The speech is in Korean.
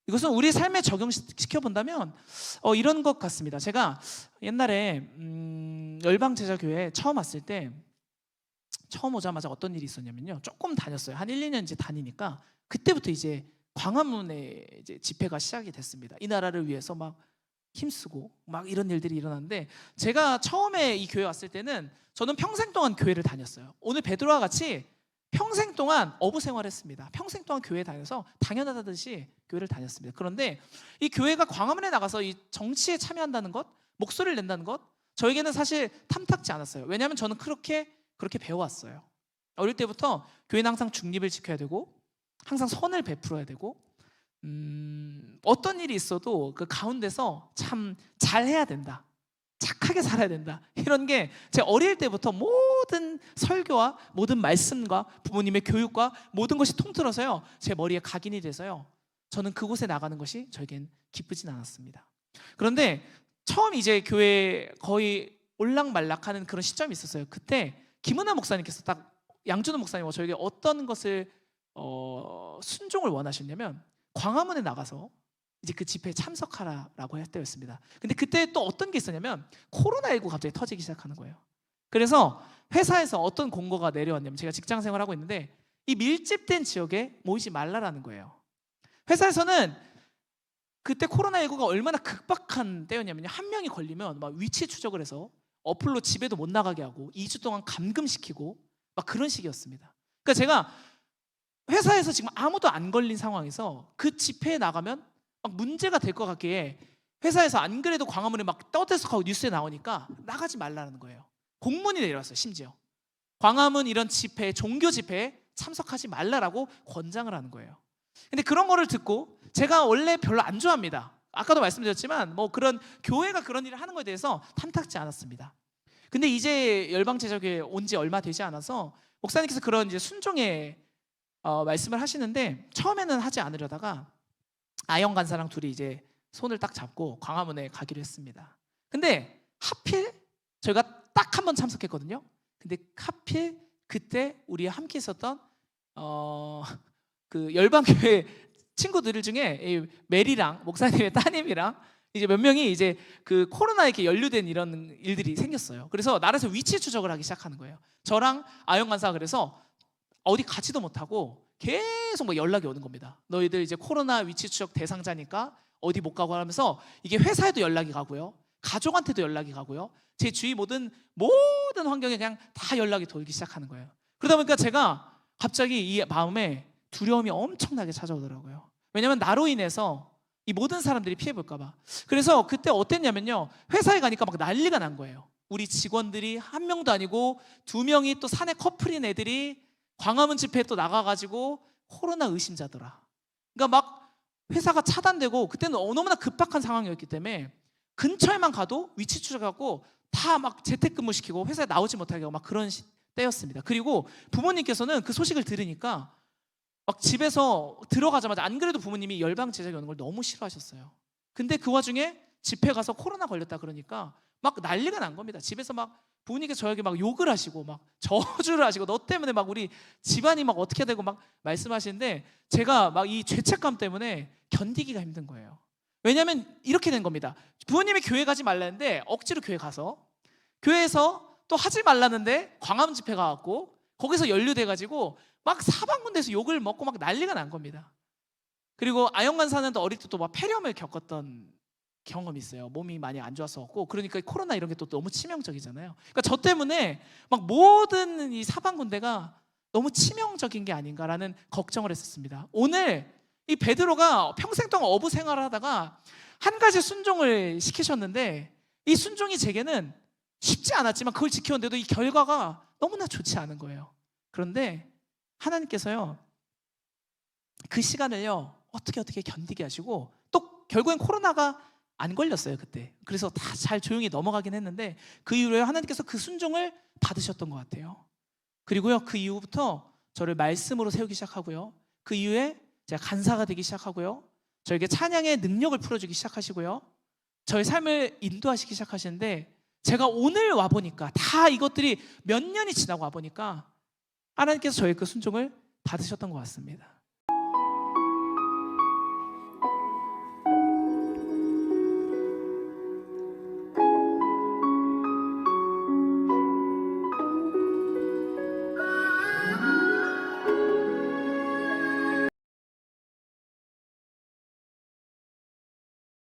이것은 우리 삶에 적용시켜 본다면 이런 것 같습니다. 제가 옛날에 열방제자교회 처음 왔을 때 처음 오자마자 어떤 일이 있었냐면요, 조금 다녔어요. 한 1, 2년 이제 다니니까 그때부터 이제 광화문에 이제 집회가 시작이 됐습니다. 이 나라를 위해서 막 힘쓰고 막 이런 일들이 일어났는데, 제가 처음에 이 교회 왔을 때는 저는 평생 동안 교회를 다녔어요. 오늘 베드로와 같이 평생 동안 어부 생활했습니다. 평생 동안 교회 다녀서 당연하다듯이 교회를 다녔습니다. 그런데 이 교회가 광화문에 나가서 이 정치에 참여한다는 것, 목소리를 낸다는 것, 저에게는 사실 탐탁지 않았어요. 왜냐하면 저는 그렇게 배워왔어요. 어릴 때부터 교회는 항상 중립을 지켜야 되고 항상 선을 베풀어야 되고 어떤 일이 있어도 그 가운데서 참 잘해야 된다, 착하게 살아야 된다, 이런 게 제 어릴 때부터 모든 설교와 모든 말씀과 부모님의 교육과 모든 것이 통틀어서요 제 머리에 각인이 돼서요 저는 그곳에 나가는 것이 저에겐 기쁘진 않았습니다. 그런데 처음 이제 교회 거의 올락말락하는 그런 시점이 있었어요. 그때 김은하 목사님께서 딱 양준호 목사님과 저에게 어떤 것을 순종을 원하셨냐면, 광화문에 나가서 이제 그 집회에 참석하라라고 할 때였습니다. 근데 그때 또 어떤 게 있었냐면 코로나19 갑자기 터지기 시작하는 거예요. 그래서 회사에서 어떤 공고가 내려왔냐면, 제가 직장 생활을 하고 있는데 이 밀집된 지역에 모이지 말라라는 거예요. 회사에서는 그때 코로나19가 얼마나 극박한 때였냐면요, 한 명이 걸리면 막 위치 추적을 해서 어플로 집에도 못 나가게 하고 2주 동안 감금시키고 막 그런 식이었습니다. 그러니까 제가 회사에서 지금 아무도 안 걸린 상황에서 그 집회에 나가면 막 문제가 될 것 같기에 회사에서 안 그래도 광화문에 막 떠들썩하고 뉴스에 나오니까 나가지 말라는 거예요. 공문이 내려왔어요. 심지어 광화문 이런 집회, 종교 집회에 참석하지 말라라고 권장을 하는 거예요. 근데 그런 거를 듣고, 제가 원래 별로 안 좋아합니다. 아까도 말씀드렸지만 뭐 그런 교회가 그런 일을 하는 것에 대해서 탐탁지 않았습니다. 근데 이제 열방제자교회 온 지 얼마 되지 않아서 목사님께서 그런 이제 순종의 말씀을 하시는데, 처음에는 하지 않으려다가 아영 간사랑 둘이 이제 손을 딱 잡고 광화문에 가기로 했습니다. 근데 하필 저희가 딱 한 번 참석했거든요. 근데 하필 그때 우리 함께 있었던 그 열방교회 친구들 중에 메리랑 목사님의 따님이랑 이제 몇 명이 이제 그 코로나에 이렇게 연루된 이런 일들이 생겼어요. 그래서 나라에서 위치 추적을 하기 시작하는 거예요. 저랑 아영 간사가 그래서 어디 가지도 못하고 계속 막 연락이 오는 겁니다. 너희들 이제 코로나 위치 추적 대상자니까 어디 못 가고 하면서, 이게 회사에도 연락이 가고요, 가족한테도 연락이 가고요, 제 주위 모든 환경에 그냥 다 연락이 돌기 시작하는 거예요. 그러다 보니까 제가 갑자기 이 마음에 두려움이 엄청나게 찾아오더라고요. 왜냐하면 나로 인해서 이 모든 사람들이 피해볼까 봐. 그래서 그때 어땠냐면요, 회사에 가니까 막 난리가 난 거예요. 우리 직원들이 한 명도 아니고 2명이 또 사내 커플인 애들이 광화문 집회에 또 나가가지고 코로나 의심자더라. 그러니까 막 회사가 차단되고, 그때는 너무나 급박한 상황이었기 때문에 근처에만 가도 위치 추적하고 다 막 재택근무 시키고 회사에 나오지 못하게 하고 막 그런 때였습니다. 그리고 부모님께서는 그 소식을 들으니까 막 집에서 들어가자마자, 안 그래도 부모님이 열방 제자교 오는 걸 너무 싫어하셨어요. 근데 그 와중에 집회 가서 코로나 걸렸다 그러니까 막 난리가 난 겁니다. 집에서 막 부모님께서 저에게 막 욕을 하시고 막 저주를 하시고, 너 때문에 막 우리 집안이 막 어떻게 되고 막 말씀하시는데, 제가 막 이 죄책감 때문에 견디기가 힘든 거예요. 왜냐하면 이렇게 된 겁니다. 부모님이 교회 가지 말라는데 억지로 교회 가서, 교회에서 또 하지 말라는데 광화문 집회가 왔고 거기서 연루돼가지고 막 사방군데서 욕을 먹고 막 난리가 난 겁니다. 그리고 아영간 사는 또 어릴 때 또 막 폐렴을 겪었던 경험이 있어요. 몸이 많이 안 좋았었고, 그러니까 코로나 이런 게 또 너무 치명적이잖아요. 그러니까 저 때문에 막 모든 이 사방군데가 너무 치명적인 게 아닌가라는 걱정을 했었습니다. 오늘 이 베드로가 평생 동안 어부 생활을 하다가 한 가지 순종을 시키셨는데, 이 순종이 제게는 쉽지 않았지만 그걸 지켰는데도 이 결과가 너무나 좋지 않은 거예요. 그런데 하나님께서요 그 시간을요 어떻게 견디게 하시고, 또 결국엔 코로나가 안 걸렸어요 그때. 그래서 다 잘 조용히 넘어가긴 했는데, 그 이후로요 하나님께서 그 순종을 받으셨던 것 같아요. 그리고요 그 이후부터 저를 말씀으로 세우기 시작하고요, 그 이후에 제가 간사가 되기 시작하고요, 저에게 찬양의 능력을 풀어주기 시작하시고요, 저의 삶을 인도하시기 시작하시는데, 제가 오늘 와보니까 다 이것들이 몇 년이 지나고 와보니까 하나님께서 저의 그 순종을 받으셨던 것 같습니다.